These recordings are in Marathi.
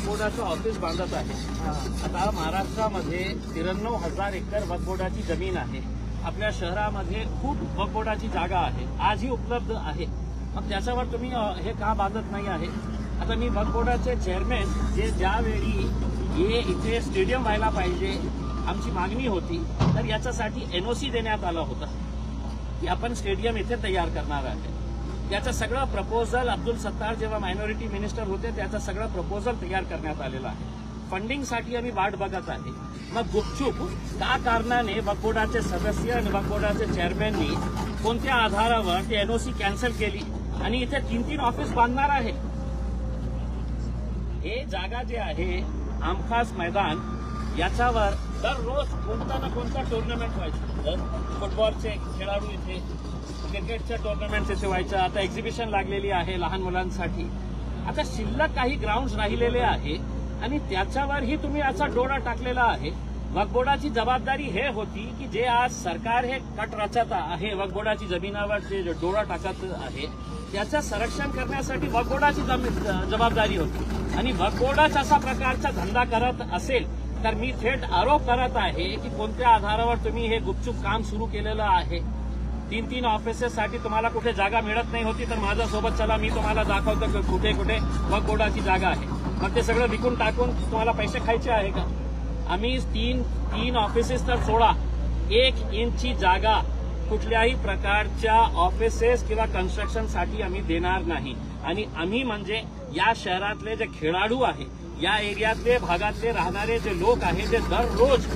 वक्फ बोर्डाचं ऑफिस बांधत आहे। आता महाराष्ट्रामध्ये 93,000 एकर वक्फ बोर्डाची जमीन आहे। आपल्या शहरामध्ये खूप वक्फ बोर्डाची जागा आहे, आजही उपलब्ध आहे। मग त्याच्यावर तुम्ही हे का बांधत नाही आहे? आता मी वक्फ बोर्डाचे चेअरमॅन जे ज्यावेळी हे इथे स्टेडियम व्हायला पाहिजे आमची मागणी होती, तर याच्यासाठी एनओसी देण्यात आला होता की आपण स्टेडियम इथे तयार करणार आहे। त्याचं सगळं प्रपोजल अब्दुल सत्तार जेव्हा मायनॉरिटी मिनिस्टर होते त्याचं सगळं प्रपोजल तयार करण्यात आलेलं आहे। फंडिंगसाठी आम्ही वाट बघत आहे। मग गुपचूप का कारणाने वक्फ बोर्डाचे सदस्य आणि वक्फ बोर्डाचे चेअरमॅननी कोणत्या आधारावर ते एनओसी कॅन्सल केली आणि इथे 3-3 ऑफिस बांधणार आहे? हे जागा जे आहे आमखास मैदान, याच्यावर दररोज कोणता ना कोणता टुर्नामेंट व्हायचं। फुटबॉलचे खेळाडू इथे, क्रिकेटच्या टुर्नामेंट इथे व्हायचं। आता एक्झिबिशन लागलेली आहे लहान मुलांसाठी। आता शिल्लक काही ग्राउंड राहिलेले आहे आणि त्याच्यावरही तुम्ही असा डोळा टाकलेला आहे। वक्फ बोर्डाची जबाबदारी हे होती की जे आज सरकार हे कट रचत आहे, वक्फ बोर्डाची जमिनावर जे डोळा टाकत आहे त्याचं संरक्षण करण्यासाठी वक्फ बोर्डाची जबाबदारी होती। आणि वक्फ बोर्डाच असा प्रकारचा धंदा करत असेल तर मी थेट आरोप करत आहे की कोणत्या आधारावर तुम्ही हे गुपचूप काम सुरू केलेलं आहे। 3-3 ऑफिसेससाठी तुम्हाला कुठे जागा मिळत नाही होती तर माझ्यासोबत चला, मी तुम्हाला दाखवतो की कुठे कुठे वक्फ बोर्डाची जागा आहे। मग ते सगळं विकून टाकून तुम्हाला पैसे खायचे आहे का? आम्ही 3 ऑफिसेस तर सोडा, 1 इंचची जागा कुठल्याही प्रकारच्या ऑफिसेस किंवा कन्स्ट्रक्शनसाठी आम्ही देणार नाही। आणि आम्ही म्हणजे या शहरातले जे खेळाडू आहे, या एरियातले भागातले राहणारे जे लोक आहेत, जे दररोज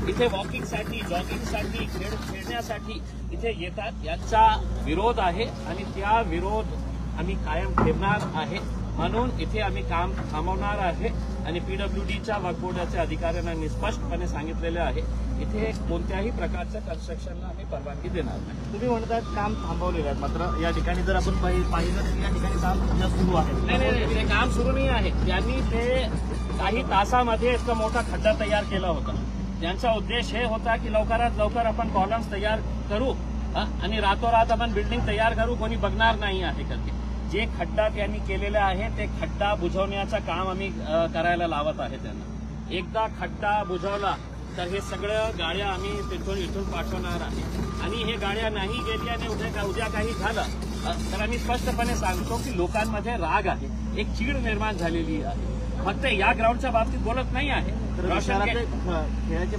इथे वॉकिंगसाठी, जॉगिंगसाठी, खेळण्यासाठी इथे येतात, याचा विरोध आहे आणि त्या विरोध आम्ही कायम ठेवणार आहे। म्हणून इथे आम्ही काम थांबवणार आहे आणि पीडब्ल्यूडीच्या वक्फ बोर्डाच्या अधिकाऱ्यांनी स्पष्टपणे सांगितलेले आहे इथे कोणत्याही प्रकारच्या कन्स्ट्रक्शनला आम्ही परवानगी देणार नाही। तुम्ही म्हणतात काम थांबवलेलं आहे, मात्र या ठिकाणी जर आपण पाहिलं तर या ठिकाणी काम सुरू आहे। नाही, ते काम सुरू नाही आहे। त्यांनी ते काही तासामध्ये इतका मोठा खड्डा तयार केला होता। त्यांचा उद्देश हे होता की लवकरात लवकर आपण कॉलम्स तयार करू आणि रातोरात आपण बिल्डिंग तयार करू, कोणी बघणार नाही आहे कधी। जे खड्डा त्यांनी केलेला आहे ते खड्डा बुजवण्याचं काम आम्ही करायला लावत आहे त्यांना। एकदा खड्डा बुजवला तर हे सगळ्या गाड्या आम्ही इथून पाठवणार आहे आणि हे गाड्या नाही गेल्या आणि उद्या काही झालं तर आम्ही स्पष्टपणे सांगतो की लोकांमध्ये राग आहे, एक चीड निर्माण झालेली आहे। फक्त या ग्राउंडच्या बाबतीत बोलत नाही आहे। खेळाचे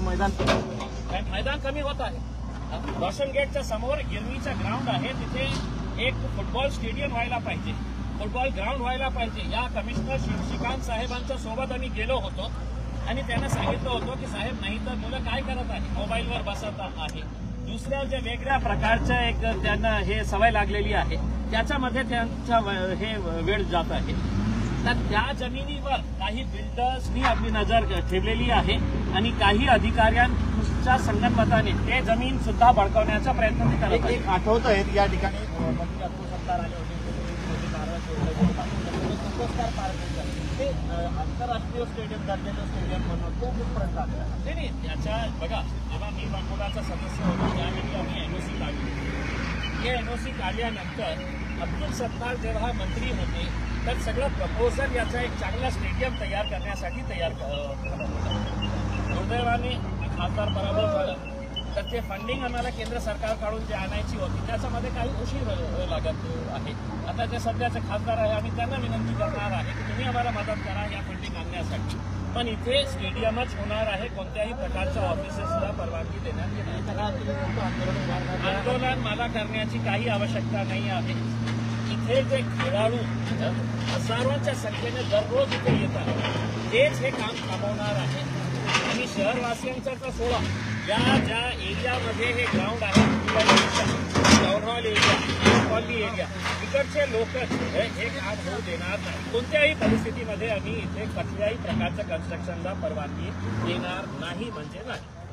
मैदान कमी होत आहे। रोशन गेटच्या समोर गिरवीचा ग्राउंड आहे, तिथे एक फुटबॉल स्टेडियम व्हायला पाहिजे, फुटबॉल ग्राउंड व्हायला पाहिजे। या कमिशनर श्रीकांत साहेबांच्या सोबत आम्ही गेलो होतो आणि त्यांना सांगितलं होतं की साहेब, नाही तर मुलं काय करत आहे, मोबाईलवर बसत आहे, दुसऱ्या ज्या वेगळ्या प्रकारच्या एक त्यांना हे सवय लागलेली आहे त्याच्यामध्ये त्यांचा हे वेळ जात आहे। तर त्या जमिनीवर काही बिल्डर्सनी आपली नजर ठेवलेली आहे आणि काही अधिकाऱ्यांच्या संगनमताने ते जमीन सुद्धा बळकावण्याचा प्रयत्न ते करत आहेत। आठवत आहेत या ठिकाणी मंत्री अब्दुल सत्तार आले होते, ते आंतरराष्ट्रीय स्टेडियम दर्जाचं स्टेडियम म्हणून तो कुठपर्यंत आला? नाही, त्याच्या बघा, जेव्हा मी वक्फ बोर्डाचा सदस्य होतो त्यावेळी आम्ही एनओसी काढली। हे एनओसी काढल्यानंतर अब्दुल सत्तार जेव्हा मंत्री होते तर सगळं प्रपोजल याचा एक चांगला स्टेडियम तयार करण्यासाठी तयार झालं होतं। दुर्दैवाने खासदार पराभव झाला तर ते फंडिंग आम्हाला केंद्र सरकारकडून जे आणायची होती त्याच्यामध्ये काही उशीर लागत आहे। आता जे सध्याचे खासदार आहे आम्ही त्यांना विनंती करणार आहे की तुम्ही आम्हाला मदत करा या फंडिंग आणण्यासाठी, पण इथे स्टेडियमच होणार आहे, कोणत्याही प्रकारच्या ऑफिसेसला परवानगी देण्यात येणार। आंदोलन मला करण्याची काही आवश्यकता नाही आहे। इथे जे खेळाडू हजारोच्या संख्येने दररोज इथे येतात तेच हे काम थांबवणार आहे आणि शहरवासियांचा तर सोडा, या ज्या एरियामध्ये हे ग्राउंड आहे, टाउनहॉल एरिया, कॉलनी एरिया, इकडचे लोक हे काम होऊ देणार नाही। कोणत्याही परिस्थितीमध्ये आम्ही इथे कुठल्याही प्रकारच्या कन्स्ट्रक्शनला परवानगी देणार नाही म्हणजे नाही।